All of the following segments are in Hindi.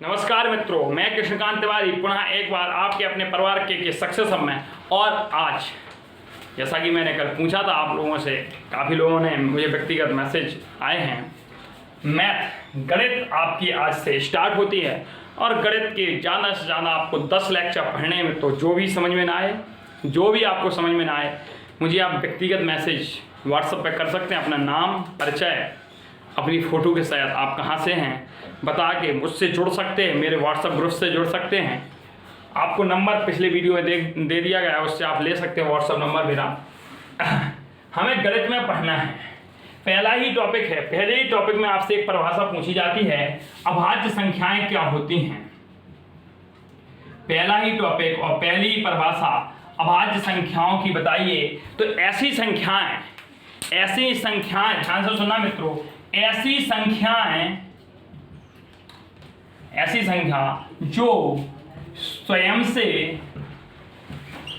नमस्कार मित्रों, मैं कृष्णकांत तिवारी पुनः एक बार आपके अपने परिवार के सक्सेस हब में। और आज जैसा कि मैंने कल पूछा था आप लोगों से, काफ़ी लोगों ने मुझे व्यक्तिगत मैसेज आए हैं। मैथ गणित आपकी आज से स्टार्ट होती है और गणित के ज़्यादा से ज़्यादा आपको 10 लेक्चर पढ़ने में, तो जो भी समझ में ना आए, जो भी आपको समझ में ना आए, मुझे आप व्यक्तिगत मैसेज व्हाट्सएप पर कर सकते हैं। अपना नाम, परिचय, अपनी फ़ोटो के साथ आप कहाँ से हैं बता के मुझसे जुड़ सकते हैं, मेरे व्हाट्सएप ग्रुप से जुड़ सकते हैं। आपको नंबर पिछले वीडियो में दे दिया गया है, उससे आप ले सकते हैं व्हाट्सएप नंबर मेरा। हमें गणित में पढ़ना है, पहला ही टॉपिक है। पहले ही टॉपिक में आपसे एक परिभाषा पूछी जाती है, अभाज्य संख्याएं क्या होती हैं। पहला ही टॉपिक और पहली ही परिभाषा अभाज्य संख्याओं की बताइए। तो ऐसी संख्याएं, ध्यान से सुनना मित्रों, ऐसी संख्या जो स्वयं से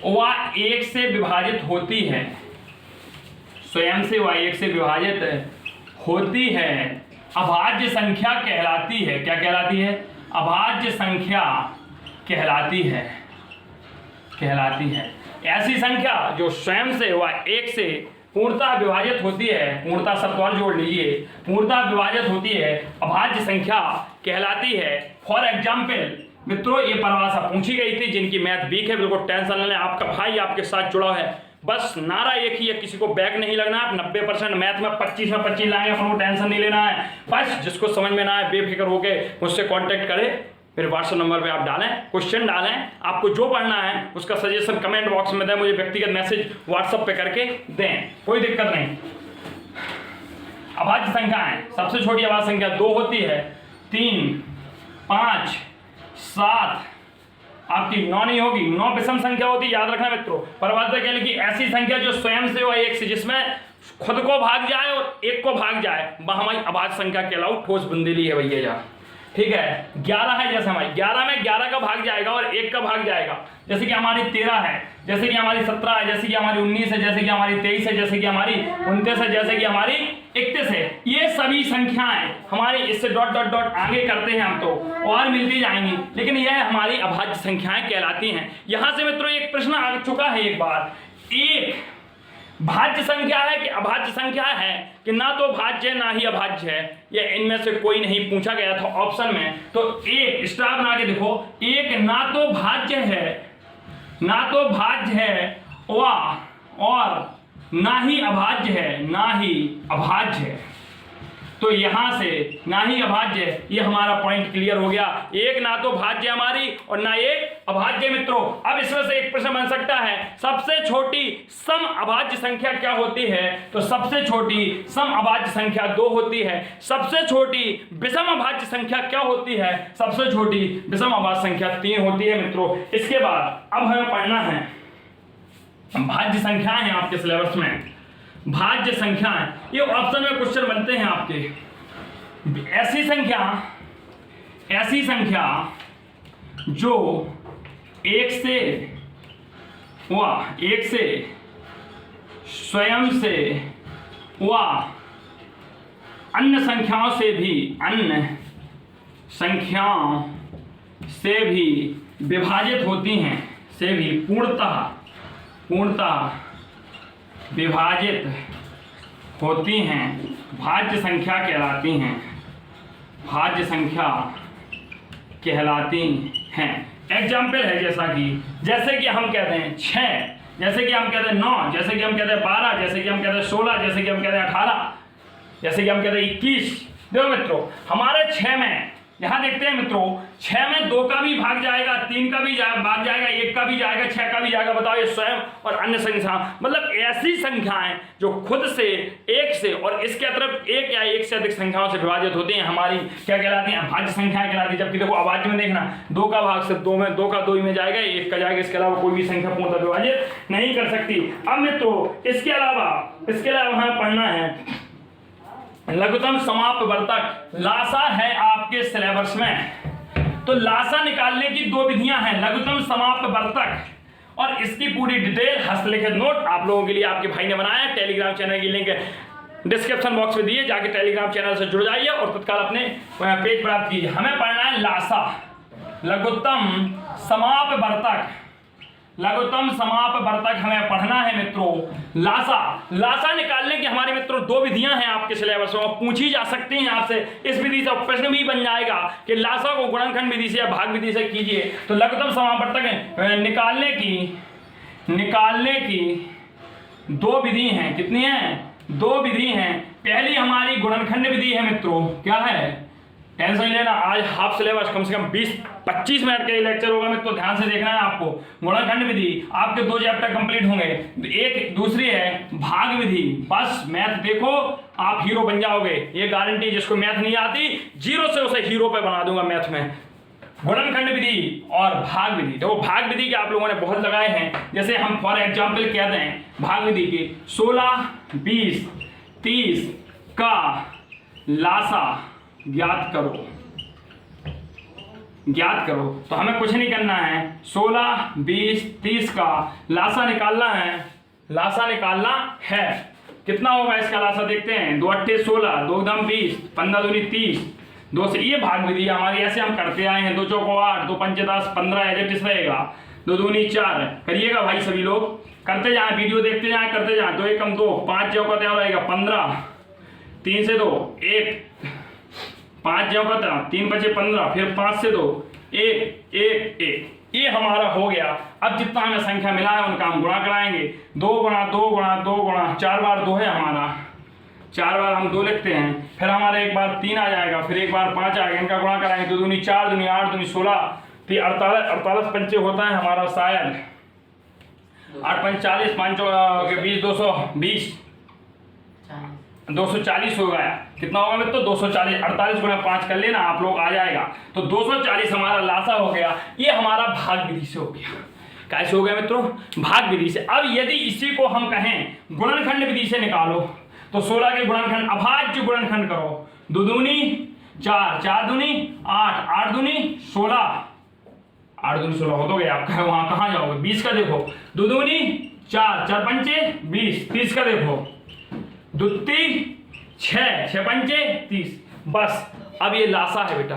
व एक से विभाजित होती है, स्वयं से व एक से विभाजित होती है, अभाज्य संख्या कहलाती है। क्या कहलाती है? अभाज्य संख्या कहलाती है। ऐसी संख्या जो स्वयं से व एक से पूर्णतः विभाजित होती है, पूर्णतः शब्द और जोड़ लीजिए, पूर्णतः विभाजित होती है, अभाज्य संख्या कहलाती है। फॉर एग्जाम्पल मित्रों, ये परिभाषा पूछी गई थी। जिनकी मैथ वीक है बिल्कुल टेंशन न लें, आपका भाई आपके साथ जुड़ा है। बस नारा एक ही है, किसी को बैक नहीं लगना। आप 90% मैथ में 25 में 25 लाएंगे, अपन को टेंशन नहीं लेना है। बस जिसको समझ में ना आए बेफिक्र होके मुझसे कॉन्टेक्ट करें, फिर व्हाट्सएप नंबर पे आप डालें, क्वेश्चन डालें, आपको जो पढ़ना है उसका सजेशन कमेंट बॉक्स में दें, मुझे व्यक्तिगत मैसेज व्हाट्सएप पे करके दें, कोई दिक्कत नहीं। अभाज्य संख्याएं, सबसे छोटी अभाज्य संख्या 2 होती है, 3, 5, 7 आपकी 9 नहीं होगी, 9 विषम संख्या होती है, याद रखना मित्रों। परिभाषा कहने की ऐसी संख्या जो स्वयं से व एक से, जिसमें खुद को भाग जाए और एक को भाग जाए, वह हमारी अभाज्य संख्या कहलाऊ। ठोस बुंदेली है भैया जा, ठीक है। 11 है, जैसे हमारी 11 में 11 का भाग जाएगा और 1 का भाग जाएगा। जैसे कि हमारी 13 है, जैसे कि हमारी 17 है, जैसे कि हमारी 19 है, जैसे कि हमारी 23 है, जैसे कि हमारी 29 है, जैसे कि हमारी 31 है। ये सभी संख्याएं हमारी इससे डॉट डॉट डॉट आगे करते हैं हम तो और मिलती जाएंगी, लेकिन यह हमारी अभाज्य संख्याएं कहलाती हैं। यहां से मित्रों एक प्रश्न आ चुका है एक बार, एक भाज्य संख्या है कि अभाज्य संख्या है कि ना तो भाज्य है ना ही अभाज्य है, या इनमें से कोई नहीं पूछा गया था ऑप्शन में। तो एक स्टार बना के देखो, एक ना तो भाज्य है और ना ही अभाज्य है। तो यहां से ना ही अभाज्य, ये हमारा पॉइंट क्लियर हो गया। एक ना तो भाज्य हमारी और ना एक अभाज्य मित्रों। अब इसमें से एक प्रश्न बन सकता है, सबसे छोटी सम अभाज्य संख्या क्या होती है? तो सबसे छोटी सम अभाज्य संख्या 2 होती है। सबसे छोटी विषम अभाज्य संख्या क्या होती है? सबसे छोटी विषम अभाज्य संख्या 3 होती है मित्रों। इसके बाद अब हमें पढ़ना है भाज्य संख्याएं हैं आपके सिलेबस में। भाज्य संख्याएं, ये ऑप्शन में क्वेश्चन बनते हैं आपके। ऐसी संख्या जो एक से स्वयं से व अन्य संख्याओं से भी विभाजित होती हैं, से भी पूर्णतः विभाजित होती हैं, भाज्य संख्या कहलाती हैं। एग्जाम्पल है जैसे कि हम कहते हैं 6, जैसे कि हम कहते हैं 9, जैसे कि हम कहते हैं 12, जैसे कि हम कहते हैं 16, जैसे कि हम कहते हैं 18, जैसे कि हम कहते हैं 21। देखो मित्रों, हमारे 6 में यहाँ देखते हैं मित्रों, 6 में 2 का भी भाग जाएगा, 3 का भी भाग जाएगा, 1 का भी जाएगा, 6 का भी जाएगा। बताओ, ये स्वयं और अन्य संख्या, मतलब ऐसी संख्याएं जो खुद से, एक से और इसके तरफ एक या एक से अधिक संख्याओं से विभाजित होती हैं, हमारी क्या कहलाती हैं? अभाज्य संख्याएं कहलाती हैं। जबकि देखो अभाज्य में देखना, 2 का भाग सिर्फ 2 में, 2 का 2 ही में जाएगा, 1 का जाएगा, इसके अलावा कोई भी संख्या पूर्णतः विभाजित नहीं कर सकती। अब मित्रों इसके अलावा हमें पढ़ना है लघुत्तम समापवर्तक। लासा है आपके सिलेबस में, तो लासा निकालने की 2 विधियां हैं, लघुत्तम समापवर्तक और इसकी पूरी डिटेल हस्तलिखित नोट आप लोगों के लिए आपके भाई ने बनाया है। टेलीग्राम चैनल की लिंक डिस्क्रिप्शन बॉक्स में दिए, जाके टेलीग्राम चैनल से जुड़ जाइए और तत्काल अपने पेज प्राप्त कीजिए। हमें पढ़ना है लासा, लघुत्तम समापवर्तक, लघुत्तम समापवर्तक हमें पढ़ना है मित्रों। लासा, लासा निकालने की हमारे मित्रों दो विधियां हैं आपके सिलेबस में, पूछी जा सकती हैं आपसे। इस विधि से प्रश्न भी बन जाएगा कि लासा को गुणनखंड विधि से या भाग विधि से कीजिए। तो लघुत्तम समापवर्तक निकालने की दो विधि हैं। कितनी हैं? दो विधि हैं। पहली हमारी गुणनखंड विधि है मित्रों। क्या है? टेंशन लेना, आज हाफ सिलेबस कम से कम 20-25 मिनट के लेक्चर होगा मित्रों, ध्यान से देखना है आपको। गुणनखंड विधि आपके 2 चैप्टर कंप्लीट होंगे। एक दूसरी है भाग विधि। बस मैथ देखो, आप हीरो बन जाओगे, ये गारंटी। जिसको मैथ नहीं आती, 0 से उसे हीरो पे बना दूंगा मैथ में। गुणनखंड विधि और भाग विधि। देखो भाग विधि के आप लोगों ने बहुत लगाए हैं। जैसे हम फॉर एग्जाम्पल कहते हैं भाग विधि के 16, 20, 30 का लासा ज्ञात करो, ज्ञात करो। तो हमें कुछ नहीं करना है, 16, 20, 30 का लासा निकालना है, लासा निकालना है। कितना होगा इसका लासा देखते हैं। 2 8 16, 2 दम 20, 15 दूनी 30, 2 से ये भाग विधि हमारी, ऐसे हम करते आए हैं। 2 चौको 8, 2 पंचे 10, 15 एज रहेगा। 2 दूनी 4, करिएगा भाई सभी लोग, करते जाएं, वीडियो देखते जाएं, करते जाएं। 2 एकम 2, 5 चौका क्या रहेगा 15, 3 से 2 1, 5 चौका 3 बचे 15, फिर 5 से 2 1 1 1, ये हमारा हो गया। अब जितना हमें संख्या मिला है उनका हम गुणा कराएंगे। 2 गुणा 2 गुणा 2 गुणा 4 बार 2 है हमारा, 4 बार हम 2 लिखते हैं। फिर हमारा एक बार 3 आ जाएगा, फिर एक बार 5 आएगा, इनका गुणा कराएंगे। 2 दूनी 4, दूनी 8, दूनी 16, फिर 48 पंचे होता है हमारा शायद 8 5 40, 5 के 20, 220, 240 हो गया। कितना होगा मित्रों? 240। 48 गुणा 5 कर लेना आप लोग, आ जाएगा। तो 240 हमारा लासा हो गया। ये हमारा भाग विधि से हो गया। कैसे हो गया मित्रों? भाग विधि से। अब यदि इसी को हम कहें गुणनखंड विधि से निकालो, तो 16 के गुणनखंड, अभाज्य गुणनखंड करो। 2 दूनी 4, 4 दूनी 8, 8 दूनी 16, 8 दूनी 16 हो तो गया आपका। वहां कहाँ जाओगे? 20 का देखो, 2 दूनी 4, 4 पंचे 20, 30 का देखो, 2 3 6, 6 पंचे 30। बस अब ये लासा है बेटा।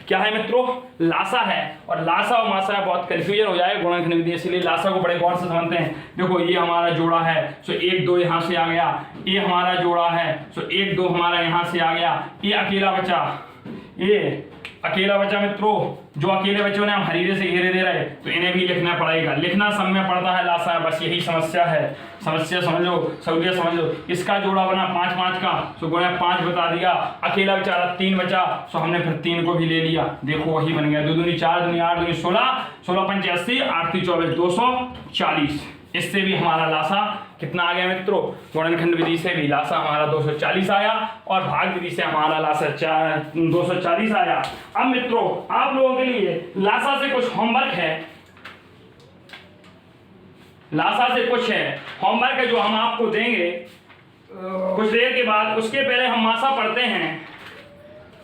क्या है मित्रों? लासा है। और लासा और मासा में बहुत कंफ्यूजन हो जाएगा गुणनखंड विधि, इसलिए लासा को बड़े गौर से समझते हैं। देखो ये हमारा जोड़ा है, सो 1 2 यहाँ से आ गया। ये हमारा जोड़ा है, सो 1 2 हमारा यहाँ से आ गया। ये अकेला बचा, ये अकेला बचा मित्रों। जो अकेले बच्चों ने हम हरीरे से घेरे दे रहे, तो इन्हें भी लिखना पड़ेगा। लिखना सब में पड़ता है लासा है, बस यही समस्या है। समस्या समझ लो, सहूलियत समझ लो। इसका जोड़ा बना 5 5 का, सो गुणा 5 बता दिया। अकेला बेचारा 3 बचा, सो हमने फिर 3 को भी ले लिया। देखो वही बन गया। 2 दूनी 4, दूनी 8, दूनी 16, 16 पंचे 80, 8 3 24, 240। इससे भी हमारा लासा कितना आ गया मित्रों? गुणनखंड विधि से भी लासा हमारा 240 आया और भाग विधि से हमारा लासा 240 आया। अब मित्रों आप लोगों के लिए लासा से कुछ होमवर्क है, लासा से कुछ है होमवर्क है जो हम आपको देंगे कुछ देर के बाद। उसके पहले हम मासा पढ़ते हैं।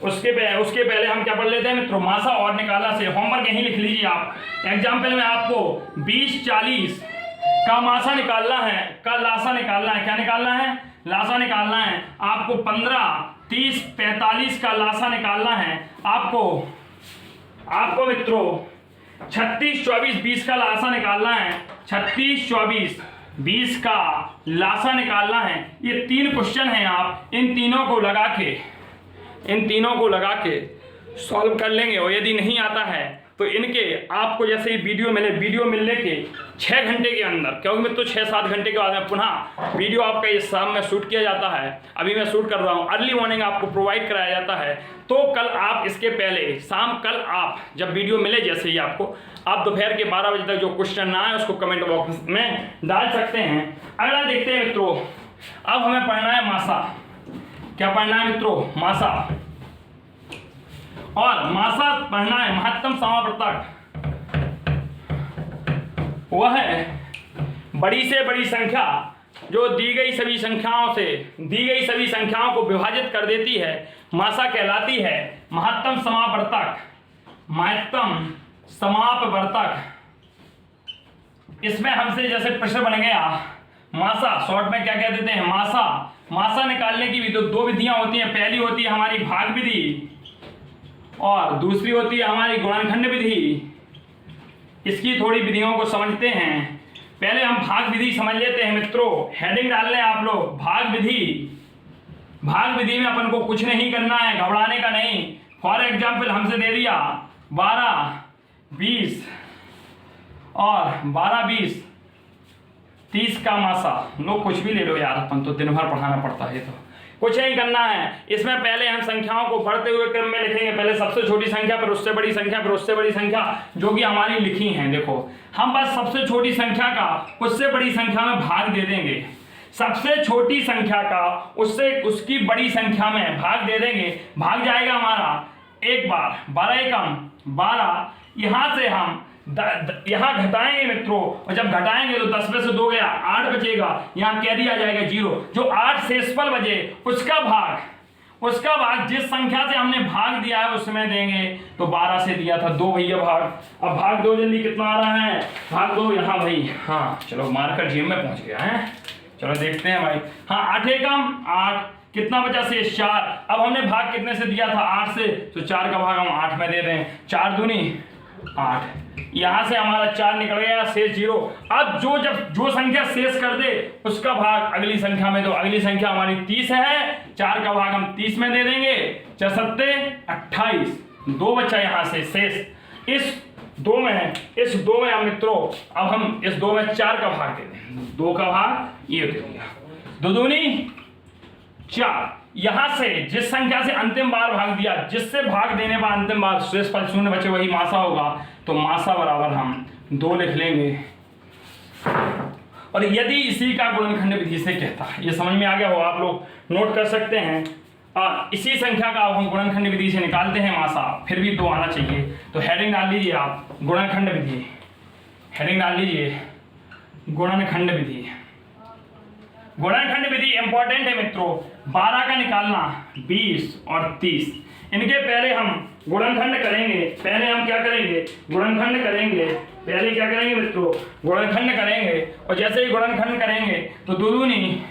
उसके पहले हम क्या पढ़ लेते हैं मित्रों? मासा और निकाला से। होमवर्क यहीं लिख लीजिए आप। एग्जाम्पल में आपको 20 40 का मासा निकालना है, का लासा निकालना है। क्या निकालना है? लासा निकालना है। आपको 15 30 45 का लासा निकालना है। आपको मित्रों 36 24 20 का लासा निकालना है। 36 24 20 का लासा निकालना है। ये 3 क्वेश्चन हैं। आप इन तीनों को लगा के सॉल्व कर लेंगे। और यदि नहीं आता है तो इनके आपको जैसे ही वीडियो मिलने के 6 घंटे के अंदर, क्योंकि मैं तो 6-7 घंटे के बाद में पुनः वीडियो आपका इस शाम में शूट किया जाता है। अभी मैं शूट कर रहा हूँ, अर्ली मॉर्निंग आपको प्रोवाइड कराया जाता है। तो कल आप इसके पहले शाम, कल आप जब वीडियो मिले जैसे ही आपको, आप दोपहर के 12 बजे तक जो क्वेश्चन ना आए उसको कमेंट बॉक्स में डाल सकते हैं। अगला देखते हैं मित्रों। अब हमें पढ़ना है मासा। क्या पढ़ना है मित्रों? मासा। और मासा पढ़ना है महत्तम समावर्तक। वह है बड़ी से बड़ी संख्या जो दी गई सभी संख्याओं को विभाजित कर देती है, मासा कहलाती है महत्तम समापवर्तक। इसमें हमसे जैसे प्रश्न बन गया मासा, शॉर्ट में क्या कह देते हैं? मासा मासा निकालने की भी तो दो विधियां होती हैं। पहली होती है हमारी भाग विधि और दूसरी होती है हमारी गुणनखंड विधि। इसकी थोड़ी विधियों को समझते हैं। पहले हम भाग विधि समझ लेते हैं मित्रों। हेडिंग डाल लें आप लोग, भाग विधि। भाग विधि में अपन को कुछ नहीं करना है, घबराने का नहीं। फॉर एग्जाम्पल हमसे दे दिया 12, 20 और 12, 20, 30 का मासा। लोग कुछ भी ले लो यार, अपन तो दिन भर पढ़ाना पड़ता है। तो कुछ नहीं करना है इसमें। पहले हम संख्याओं को बढ़ते हुए क्रम में लिखेंगे। पहले सबसे छोटी संख्या, फिर उससे बड़ी संख्या, फिर उससे बड़ी संख्या, जो कि हमारी लिखी हैं। देखो हम बस सबसे छोटी संख्या का उससे बड़ी संख्या में भाग दे देंगे। सबसे छोटी संख्या का उससे उसकी बड़ी संख्या में भाग दे देंगे। भाग जाएगा हमारा एक बार, 12 एकम 12। यहां से हम यहाँ घटाएंगे मित्रों, और जब घटाएंगे तो 10 में से 2 गया, 8 बचेगा। यहाँ कैरी आ जाएगा 0। जो 8 शेषफल बचे उसका भाग जिस संख्या से हमने भाग दिया है उसमें देंगे। तो 12 से दिया था 2 भैया भाग। अब भाग 2 जल्दी कितना आ रहा है? भाग 2 यहाँ भाई, हाँ चलो मारकर जेब में पहुंच गया है। चलो देखते हैं भाई। हाँ 8 एकम 8, कितना बचा शेष? 4। अब हमने भाग कितने से दिया था? 8 से, तो 4 का भाग हम 8 में दे दें। 4 दूनी 8। यहां से हमारा 4 निकल गया, शेष 0। अब जो संख्या शेष कर दे उसका भाग अगली संख्या में दो। अगली संख्या हमारी 30 है, 4 का भाग हम 30 में दे देंगे। 4 सत्ते 28, 2 बचा यहां से शेष। इस 2 में हम मित्रों, अब हम इस 2 में 4 का भाग दे दें। 2 का भाग ये दे दिया, 2 दूनी 4। यहां से जिस संख्या से अंतिम बार भाग दिया, जिससे भाग देने पर अंतिम बार शेषफल 0 बचे, वही मासा होगा। तो मासा बराबर हम 2 लिख लेंगे। और यदि इसी का गुणनखंड विधि से कहता है, ये समझ में आ गया हो, आप लोग नोट कर सकते हैं। इसी संख्या का हम गुणनखंड विधि से निकालते हैं मासा, फिर भी 2 आना चाहिए। तो हेडिंग डाल लीजिए आप, गुणनखंड विधि। हेडिंग डाल लीजिए गुणनखंड विधि। गुणनखंड विधि इंपॉर्टेंट है मित्रों। 12 का निकालना, 20 और 30, इनके पहले हम गुणनखंड करेंगे। पहले हम क्या करेंगे? गुणनखंड करेंगे। पहले क्या करेंगे मित्रों? गुणनखंड करेंगे। और जैसे ही गुणनखंड करेंगे तो 2 दूनी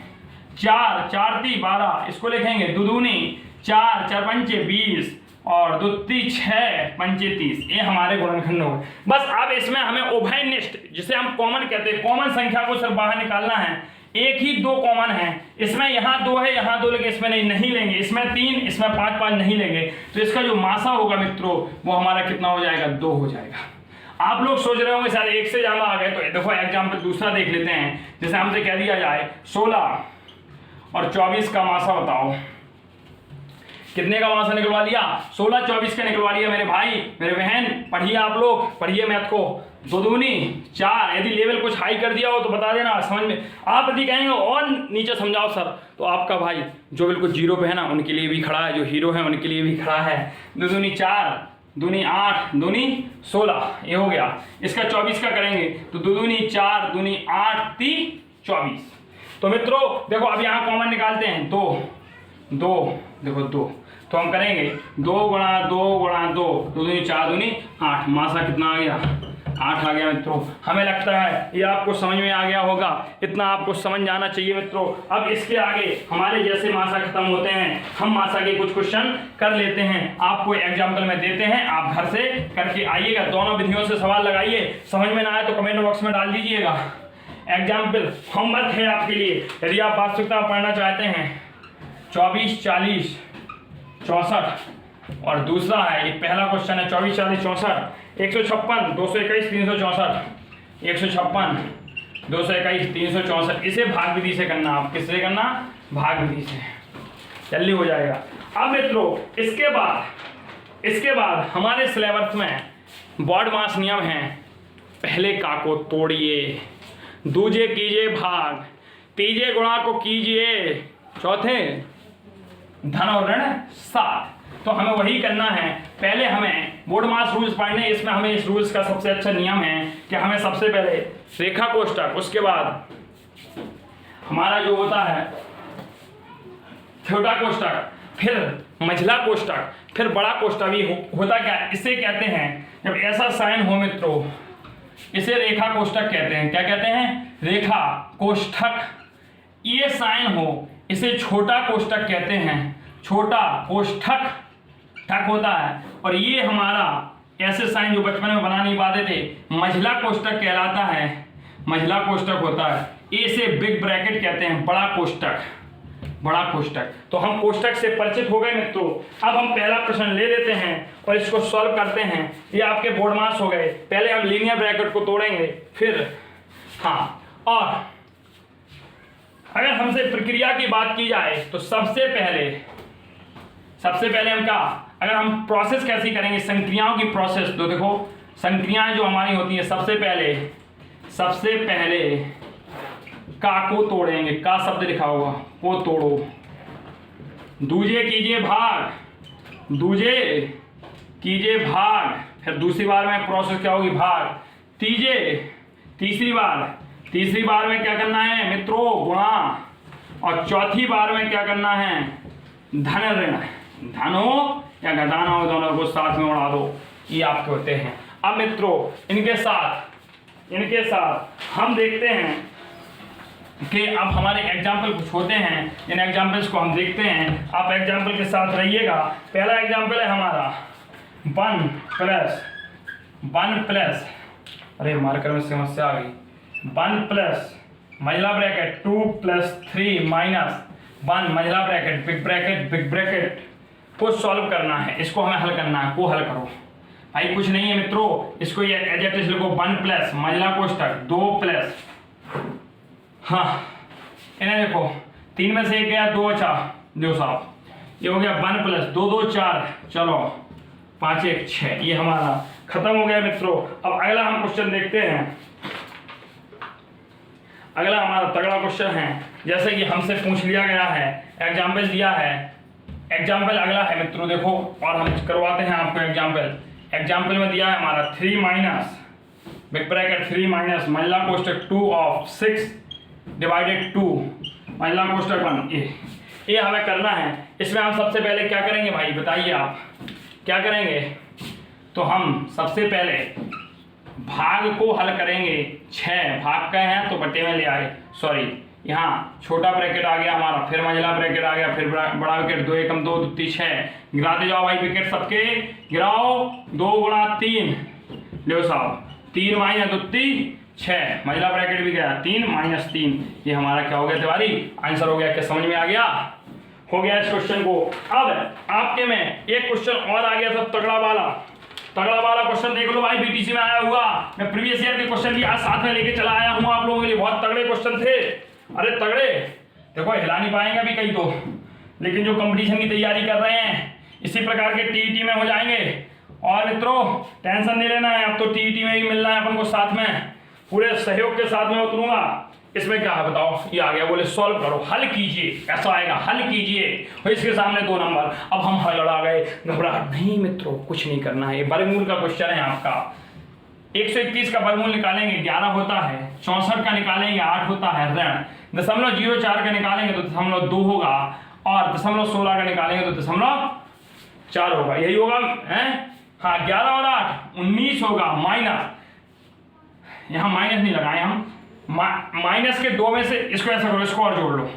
4, 4 ती 12, इसको लिखेंगे 2 दूनी 4, 4 पंचे 20 और 2 ती 6, पंचे 30। ये हमारे गुणनखंड हो गए। बस अब इसमें हमें उभयनिष्ठ, जिसे हम कॉमन कहते हैं, कॉमन संख्या को सिर्फ बाहर निकालना है। एक ही 2 कॉमन है। इसमें यहाँ 2 है, यहाँ 2 लेंगे, इसमें नहीं लेंगे। इसमें 3, इसमें 5, 5 नहीं लेंगे। तो इसका जो मासा होगा मित्रों वो हमारा कितना हो जाएगा? 2 हो जाएगा। आप लोग सोच रहे होंगे शायद 1 से ज्यादा आ गए। तो देखो एग्जाम्पल दूसरा देख लेते हैं। जैसे हमसे कह दिया जाए 16 और 24 का मासा बताओ। कितने का मासा निकलवा लिया? 16, 24 का निकलवा लिया मेरे भाई, मेरे बहन। पढ़िए आप लोग, पढ़िए मैथ को। 2 दूनी 4। यदि लेवल कुछ हाई कर दिया हो तो बता देना, समझ में। आप यदि कहेंगे और नीचे समझाओ सर, तो आपका भाई जो बिल्कुल 0 पे है ना, उनके लिए भी खड़ा है। जो हीरो है उनके लिए भी खड़ा है। 2 दूनी 4, दूनी 8, दूनी 16, ये हो गया। इसका 24 का करेंगे तो 2 दूनी 4, दूनी 8, ती 24। तो मित्रों देखो अब यहाँ कॉमन निकालते हैं। 2 देखो 2, तो हम करेंगे 2 गुणा 2 गुणा 2, 2 दूनी 4, दूनी 8। मासा कितना आ गया? 8 आ गया मित्रों। हमें लगता है ये आपको समझ में आ गया होगा। इतना आपको समझ जाना चाहिए मित्रों। अब इसके आगे हमारे जैसे मासा खत्म होते हैं, हम मासा के कुछ क्वेश्चन कर लेते हैं। आपको एग्जाम्पल में देते हैं, आप घर से करके आइएगा। दोनों विधियों से सवाल लगाइए। समझ में ना आए तो कमेंट बॉक्स में डाल दीजिएगा। एग्जाम्पल होमवर्क है आपके लिए। यदि आप वास्तविकता पढ़ना चाहते हैं, 24, 40, 64 और दूसरा है, ये पहला क्वेश्चन है 24, 40, 64, 156, 221, 364, 156, 221, 364। इसे भाग विधि से करना। आप किससे करना? भाग विधि से, जल्दी हो जाएगा। अब मित्रों इसके बाद हमारे सिलेबस में बॉड मास नियम है। पहले का को तोड़िए, दूजे कीजिए भाग, तीजे गुणा को कीजिए, चौथे धन और ऋण 7। तो हमें वही करना है। पहले हमें बोर्ड मास रूल्स पढ़ने। इसमें हमें इस रूल्स का सबसे अच्छा नियम है कि हमें सबसे पहले रेखा कोष्ठक, उसके बाद हमारा जो होता है छोटा कोष्ठक, फिर मझला कोष्ठक, फिर बड़ा कोष्ठक। भी होता क्या? इसे कहते हैं, जब ऐसा साइन हो मित्रों, इसे रेखा कोष्ठक कहते हैं। क्या कहते हैं? रेखा कोष्ठक। ये साइन हो, इसे छोटा कोष्ठक कहते हैं, छोटा कोष्ठक ठक होता है। और ये हमारा ऐसे साइन जो बचपन में बना नहीं पाते थे, मझला कोष्ठक कहलाता है, मझला कोष्ठक होता है। इसे बिग ब्रैकेट कहते हैं, बड़ा कोष्ठक, बड़ा कोष्ठक। तो हम कोष्ठक से परिचित हो गए मित्रों। अब हम पहला प्रश्न ले लेते हैं और इसको सॉल्व करते हैं। ये आपके बोर्ड मार्क्स हो गए। पहले हम लीनियर ब्रैकेट को तोड़ेंगे, फिर हाँ, और अगर हमसे प्रक्रिया की बात की जाए तो सबसे पहले हम क्या, अगर हम प्रोसेस कैसी करेंगे, संक्रियाओं की प्रोसेस, तो देखो संक्रियाएं जो हमारी होती है, सबसे पहले का को तोड़ेंगे, का शब्द लिखा होगा, को तोड़ो, दूजे कीजिए भाग, फिर दूसरी बार में प्रोसेस क्या होगी, भाग, तीसरी बार में क्या करना है मित्रों, गुणा, और चौथी बार में क्या करना है, धन ऋण, धन हो या घटाना हो, दोनों को साथ में उड़ा दो, ये आपके होते हैं। अब मित्रों इनके साथ हम देखते हैं कि अब हमारे एग्जाम्पल कुछ होते हैं, इन एग्जाम्पल्स को हम देखते हैं। आप एग्जाम्पल के साथ रहिएगा। पहला एग्जाम्पल है हमारा 1 प्लस, अरे मार्कर में समस्या आ गई, 1 प्लस महिला ब्रैकेट 2 + 3 - 1 महिला ब्रैकेट बिग ब्रैकेट को सॉल्व करना है, इसको हमें हल करना है। को हल करो भाई, कुछ नहीं है मित्रों, इसको ये एडजेक्टिव लिखो, 1 प्लस महिला कोष्ठक 2 प्लस, हाँ इन्हें देखो 3 में से 1 गया, 2 बचा, दो साहब, ये हो गया 1 + 2 2 4, चलो 5 1 6, ये हमारा खत्म हो गया मित्रों। अब अगला हम क्वेश्चन देखते हैं। अगला हमारा तगड़ा क्वेश्चन है, जैसे कि हमसे पूछ लिया गया है, एग्जाम्पल दिया है। एग्जाम्पल अगला है मित्रों, देखो और हम करवाते हैं आपको एग्जाम्पल में दिया है हमारा 3 - बिग ब्रैकेट 3 - महिला कोष्ठक 2 of 6 / 2 महिला कोष्ठक 1, ये हमें करना है। इसमें हम सबसे पहले क्या करेंगे भाई, बताइए आप क्या करेंगे। तो हम सबसे पहले भाग को हल करेंगे। 6 भाग का है तो बटे में ले आए, सॉरी यहाँ छोटा ब्रैकेट आ गया हमारा, फिर मंझला ब्रैकेट आ गया, फिर बड़ा ब्रैकेट, 2 एकम 2 दूती 6, गिराते जाओ भाई विकेट सबके, गिराओ, 2 × 3 लो साहब, 3 - दूती 6, मंझला ब्रैकेट भी गया, 3 - 3, ये हमारा क्या हो गया तिवारी, आंसर हो गया। क्या समझ में आ गया, हो गया इस क्वेश्चन को। अब आपके में एक क्वेश्चन और आ गया था, तगड़ा वाला क्वेश्चन देख लो भाई, बीटीसी में आया हुआ। मैं प्रीवियस ईयर के क्वेश्चन भी आज साथ में लेके चला आया हूँ आप लोगों के लिए, बहुत तगड़े क्वेश्चन थे, अरे तगड़े, देखो हिला नहीं पाएंगे अभी कहीं तो, लेकिन जो कंपटीशन की तैयारी कर रहे हैं इसी प्रकार के टीईटी में हो जाएंगे। और मित्रों टेंशन नहीं लेना है, अब तो टीईटी में ही मिलना है अपन को साथ में, पूरे सहयोग के साथ में उतरूंगा। इसमें क्या है बताओ, ये आ गया, बोले सॉल्व करो, हल कीजिए, ऐसा आएगा, हल कीजिए, और इसके सामने 2 नंबर। अब हम हल लड़ा गए, घबराहट नहीं मित्रों, कुछ नहीं करना है। ये वर्गमूल का क्वेश्चन है आपका। 121 का वर्गमूल निकालेंगे 11 होता है, 64 का निकालेंगे 8 होता है, ऋण 0.04 का निकालेंगे तो 0.2 होगा, और 0.16 का निकालेंगे तो 0.4 होगा, यही होगा है। हाँ 11 और 8 19 होगा, माइनस, यहाँ माइनस नहीं लगाए हम, माइनस के 2 में से इसको ऐसा करो, इसको और जोड़ लो,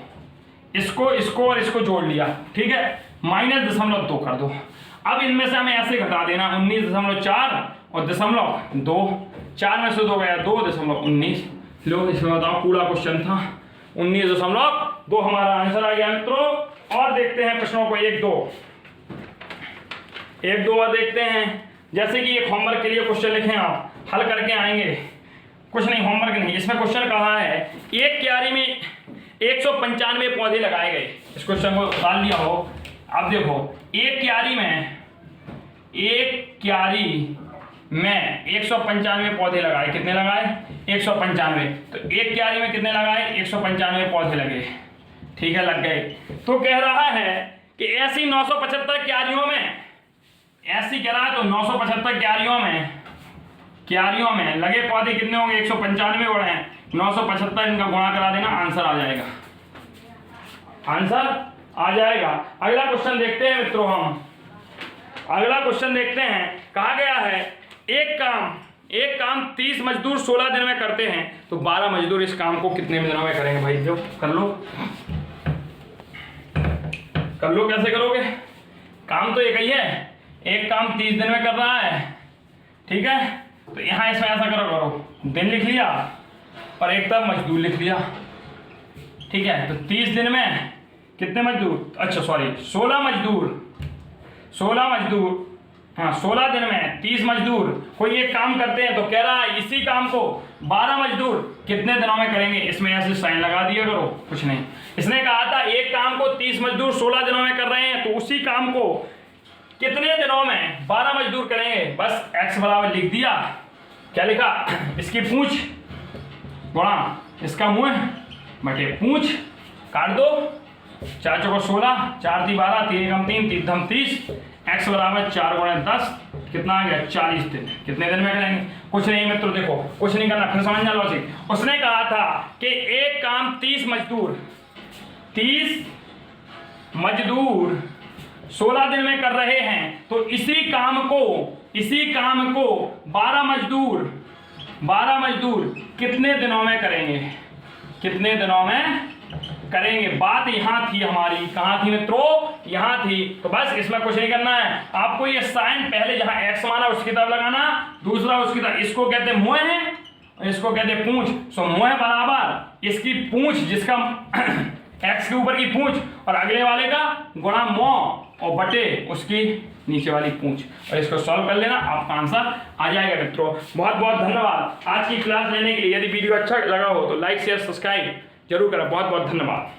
इसको और इसको जोड़ लिया, ठीक है, -0.2 कर दो। अब इनमें से हमें ऐसे घटा देना, 19.4 और 0.2, 4 में से 2 गया, 2.19, लो इसमें बताओ, पूरा क्वेश्चन था 19.2 हमारा आंसर आ गया मित्रों। और देखते हैं प्रश्नों को, 1 2 और देखते हैं। जैसे कि एक होमवर्क के लिए क्वेश्चन लिखे, आप हल करके आएंगे, कुछ नहीं होमवर्क नहीं, इसमें क्वेश्चन कहा है, एक क्यारी में 195 पौधे लगाए गए, इस क्वेश्चन को डाल दिया हो। अब देखो एक क्यारी में 195 पौधे लगाए, कितने लगाए, 195, तो एक क्यारी में कितने लगाए, 195 पौधे लगे, ठीक है, लग गए। तो कह रहा है कि ऐसी 975 क्यारियों में, ऐसी कह रहा है तो 975 क्यारियों में लगे पौधे कितने होंगे, 195 हो रहे हैं, 975 इनका गुणा करा देना, आंसर आ जाएगा, आंसर आ जाएगा। अगला क्वेश्चन देखते हैं मित्रों, हम अगला क्वेश्चन देखते हैं। कहा गया है एक काम 30 मजदूर 16 दिन में करते हैं, तो 12 मजदूर इस काम को कितने दिनों में करेंगे भाई, जो कर लो। कर लो, कैसे करोगे, काम तो एक ही है, एक काम 30 दिन में कर रहा है, ठीक है। तो यहाँ इसमें ऐसा करो, दिन लिख लिया और एक तरफ मजदूर लिख लिया, ठीक है। तो 30 दिन में कितने मजदूर, अच्छा सॉरी 16 मजदूर, हाँ 16 दिन में 30 मजदूर कोई एक काम करते हैं, तो कह रहा है इसी काम को 12 मजदूर कितने दिनों में करेंगे, इसमें ऐसे साइन लगा दिया करो, कुछ नहीं। इसने कहा था एक काम को 30 मजदूर 16 दिनों में कर रहे हैं, तो उसी काम को कितने दिनों में 12 मजदूर करेंगे, बस x बराबर लिख दिया। क्या लिखा, इसकी पूंछ गुणा इसका मुंह बटे पूंछ, काट दो, 4 चौको 16, 4 × 12, 3 × 3, 3 × 30, x बराबर 4 × 10 कितना आ गया 40 दिन। कितने दिन में करेंगे, कुछ नहीं मित्रों, देखो कुछ नहीं करना, फिर समझना लॉजिक। उसने कहा था कि एक काम 30 मजदूर 16 दिन में कर रहे हैं, तो इसी काम को 12 मजदूर कितने दिनों में करेंगे, कितने दिनों में करेंगे। बात यहाँ थी हमारी, कहाँ थी मित्रों, यहाँ थी। तो बस इसमें कुछ नहीं करना है आपको, ये साइन पहले जहाँ x माना उसकी तरफ लगाना, दूसरा उसकी तरफ, इसको कहते हैं मुंह है, इसको कहते हैं पूंछ। सो मुंह बराबर इसकी पूंछ, जिसका x के ऊपर की पूंछ और अगले वाले का गुणा मौ और बटे उसकी नीचे वाली पूंछ, और इसको सॉल्व कर लेना, आपका आंसर आ जाएगा मित्रों। बहुत बहुत धन्यवाद आज की क्लास लेने के लिए। यदि वीडियो अच्छा लगा हो तो लाइक शेयर सब्सक्राइब जरूर करें। बहुत बहुत धन्यवाद।